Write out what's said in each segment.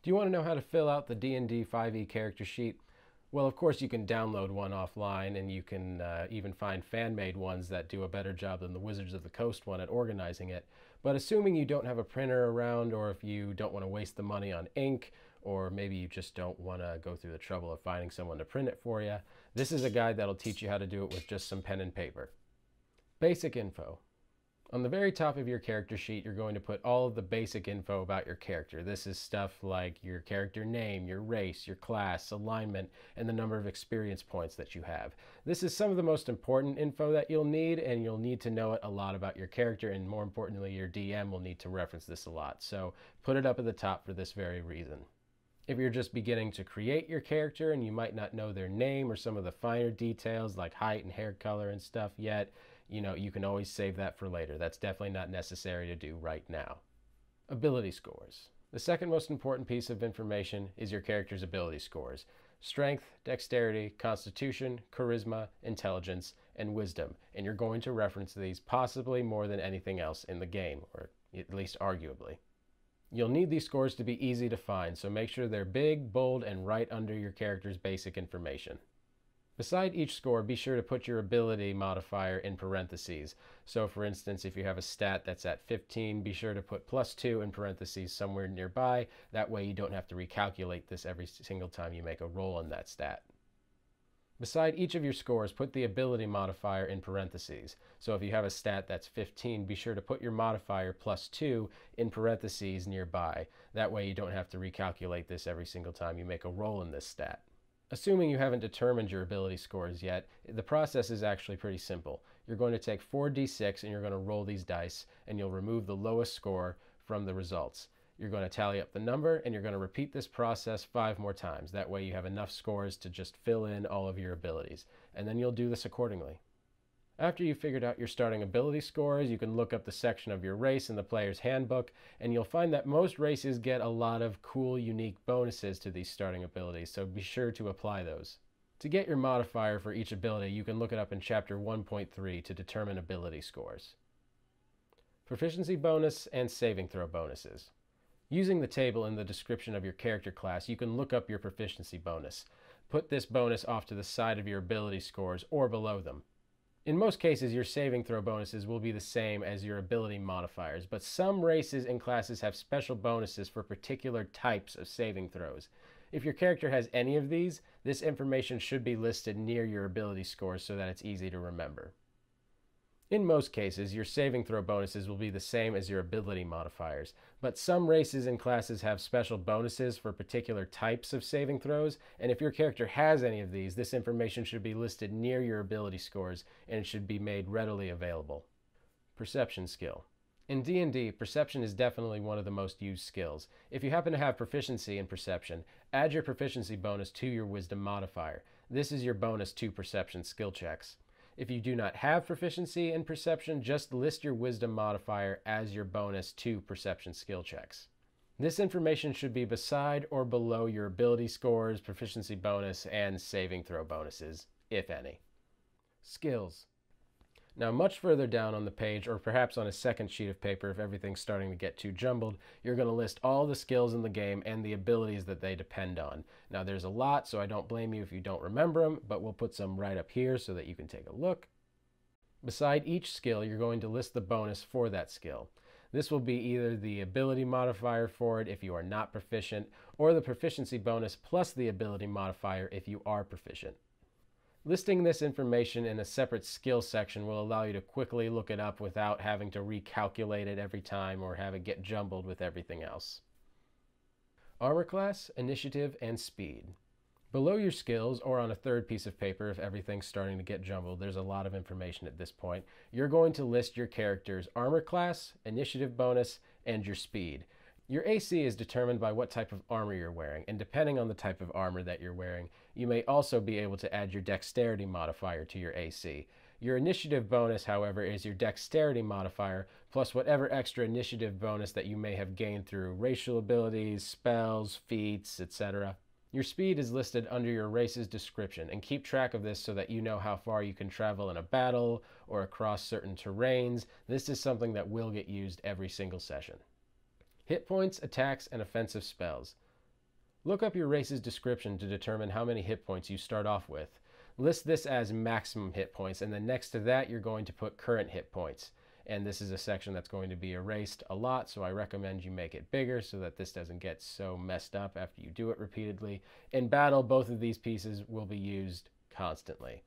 Do you want to know how to fill out the D&D 5e character sheet? Well, of course you can download one offline, and you can even find fan-made ones that do a better job than the Wizards of the Coast one at organizing it. But assuming you don't have a printer around, or if you don't want to waste the money on ink, or maybe you just don't want to go through the trouble of finding someone to print it for you, this is a guide that'll teach you how to do it with just some pen and paper. Basic info. On the very top of your character sheet, you're going to put all of the basic info about your character. This is stuff like your character name, your race, your class, alignment, and the number of experience points that you have. This is some of the most important info that you'll need, and you'll need to know it a lot about your character, and more importantly, your DM will need to reference this a lot. So put it up at the top for this very reason. If you're just beginning to create your character and you might not know their name or some of the finer details like height and hair color and stuff yet, you can always save that for later. That's definitely not necessary to do right now. Ability scores. The second most important piece of information is your character's ability scores. Strength, dexterity, constitution, charisma, intelligence, and wisdom. And you're going to reference these possibly more than anything else in the game, or at least arguably. You'll need these scores to be easy to find, so make sure they're big, bold, and right under your character's basic information. Beside each score, be sure to put your ability modifier in parentheses. So for instance, if you have a stat that's at 15, be sure to put +2 in parentheses somewhere nearby. That way you don't have to recalculate this every single time you make a roll on that stat. Beside each of your scores, put the ability modifier in parentheses. So if you have a stat that's 15, be sure to put your modifier +2 in parentheses nearby. That way you don't have to recalculate this every single time you make a roll in this stat. Assuming you haven't determined your ability scores yet, the process is actually pretty simple. You're going to take 4d6 and you're going to roll these dice, and you'll remove the lowest score from the results. You're going to tally up the number, and you're going to repeat this process 5 more times. That way you have enough scores to just fill in all of your abilities, and then you'll do this accordingly. After you've figured out your starting ability scores, you can look up the section of your race in the player's handbook, and you'll find that most races get a lot of cool, unique bonuses to these starting abilities, so be sure to apply those. To get your modifier for each ability, you can look it up in Chapter 1.3 to determine ability scores. Proficiency bonus and saving throw bonuses. Using the table in the description of your character class, you can look up your proficiency bonus. Put this bonus off to the side of your ability scores or below them. In most cases, your saving throw bonuses will be the same as your ability modifiers, but some races and classes have special bonuses for particular types of saving throws. If your character has any of these, this information should be listed near your ability scores so that it's easy to remember. In most cases, your saving throw bonuses will be the same as your ability modifiers, but some races and classes have special bonuses for particular types of saving throws, and if your character has any of these, this information should be listed near your ability scores, and it should be made readily available. Perception skill. In D&D, perception is definitely one of the most used skills. If you happen to have proficiency in perception, add your proficiency bonus to your wisdom modifier. This is your bonus to perception skill checks. If you do not have proficiency in perception, just list your wisdom modifier as your bonus to perception skill checks. This information should be beside or below your ability scores, proficiency bonus, and saving throw bonuses, if any. Skills. Now, much further down on the page, or perhaps on a second sheet of paper if everything's starting to get too jumbled, you're going to list all the skills in the game and the abilities that they depend on. Now, there's a lot, so I don't blame you if you don't remember them, but we'll put some right up here so that you can take a look. Beside each skill, you're going to list the bonus for that skill. This will be either the ability modifier for it if you are not proficient, or the proficiency bonus plus the ability modifier if you are proficient. Listing this information in a separate skill section will allow you to quickly look it up without having to recalculate it every time or have it get jumbled with everything else. Armor class, initiative, and speed. Below your skills, or on a third piece of paper if everything's starting to get jumbled, there's a lot of information at this point, you're going to list your character's armor class, initiative bonus, and your speed. Your AC is determined by what type of armor you're wearing, and depending on the type of armor that you're wearing, you may also be able to add your dexterity modifier to your AC. Your initiative bonus, however, is your dexterity modifier, plus whatever extra initiative bonus that you may have gained through racial abilities, spells, feats, etc. Your speed is listed under your race's description, and keep track of this so that you know how far you can travel in a battle or across certain terrains. This is something that will get used every single session. Hit points, attacks, and offensive spells. Look up your race's description to determine how many hit points you start off with. List this as maximum hit points, and then next to that you're going to put current hit points. And this is a section that's going to be erased a lot, so I recommend you make it bigger so that this doesn't get so messed up after you do it repeatedly. In battle, both of these pieces will be used constantly.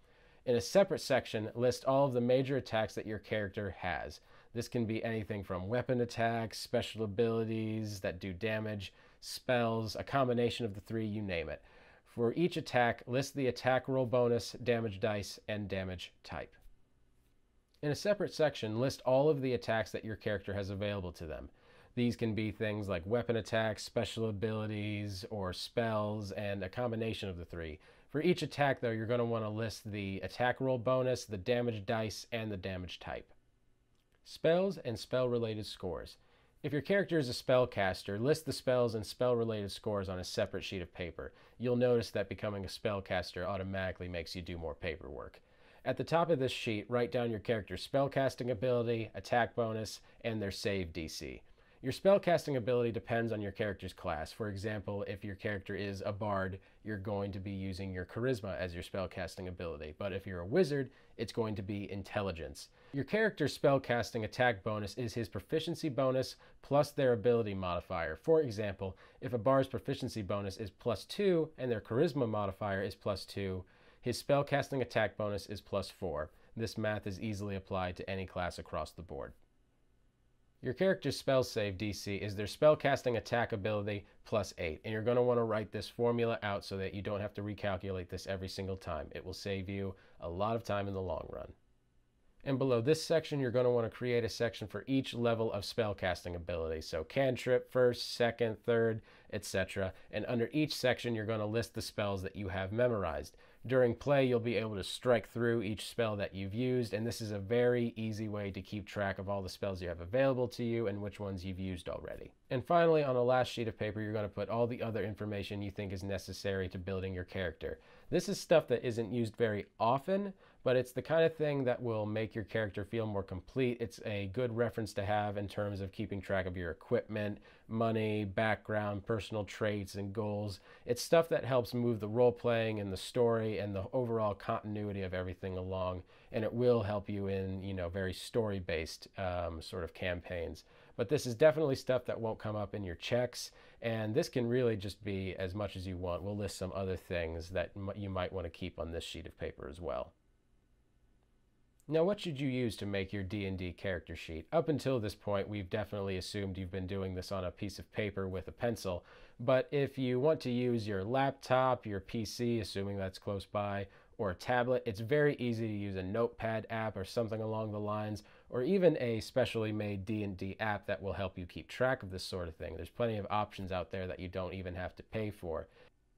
In a separate section, list all of the major attacks that your character has. This can be anything from weapon attacks, special abilities that do damage, spells, a combination of the three, you name it. For each attack, list the attack roll bonus, damage dice, and damage type. In a separate section, list all of the attacks that your character has available to them. These can be things like weapon attacks, special abilities, or spells, and a combination of the three. For each attack, though, you're going to want to list the attack roll bonus, the damage dice, and the damage type. Spells and spell-related scores. If your character is a spellcaster, list the spells and spell-related scores on a separate sheet of paper. You'll notice that becoming a spellcaster automatically makes you do more paperwork. At the top of this sheet, write down your character's spellcasting ability, attack bonus, and their save DC. Your spellcasting ability depends on your character's class. For example, if your character is a bard, you're going to be using your charisma as your spellcasting ability. But if you're a wizard, it's going to be intelligence. Your character's spellcasting attack bonus is his proficiency bonus plus their ability modifier. For example, if a bard's proficiency bonus is +2 and their charisma modifier is +2, his spellcasting attack bonus is +4. This math is easily applied to any class across the board. Your character's spell save DC is their spellcasting attack ability +8, and you're going to want to write this formula out so that you don't have to recalculate this every single time. It will save you a lot of time in the long run. And below this section, you're going to want to create a section for each level of spellcasting ability. So cantrip, first, second, third, etc. And under each section, you're going to list the spells that you have memorized. During play, you'll be able to strike through each spell that you've used, and this is a very easy way to keep track of all the spells you have available to you and which ones you've used already. And finally, on the last sheet of paper, you're going to put all the other information you think is necessary to building your character. This is stuff that isn't used very often, but it's the kind of thing that will make your character feel more complete. It's a good reference to have in terms of keeping track of your equipment, money, background, personal traits, and goals. It's stuff that helps move the role-playing and the story and the overall continuity of everything along, and it will help you in, very story-based sort of campaigns. But this is definitely stuff that won't come up in your checks, and this can really just be as much as you want. We'll list some other things that you might want to keep on this sheet of paper as well. Now, what should you use to make your D&D character sheet? Up until this point, we've definitely assumed you've been doing this on a piece of paper with a pencil, but if you want to use your laptop, your PC, assuming that's close by, or a tablet, it's very easy to use a notepad app or something along the lines, or even a specially made D&D app that will help you keep track of this sort of thing. There's plenty of options out there that you don't even have to pay for.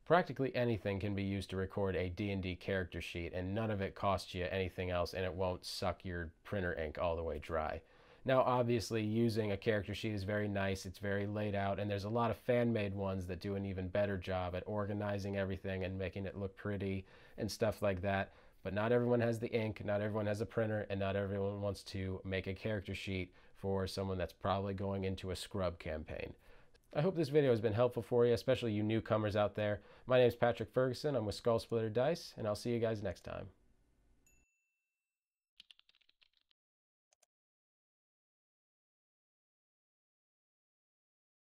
Practically anything can be used to record a D&D character sheet, and none of it costs you anything else, and it won't suck your printer ink all the way dry. Now, obviously, using a character sheet is very nice. It's very laid out, and there's a lot of fan-made ones that do an even better job at organizing everything and making it look pretty and stuff like that. But not everyone has the ink, not everyone has a printer, and not everyone wants to make a character sheet for someone that's probably going into a scrub campaign. I hope this video has been helpful for you, especially you newcomers out there. My name is Patrick Ferguson. I'm with Skull Splitter Dice, and I'll see you guys next time.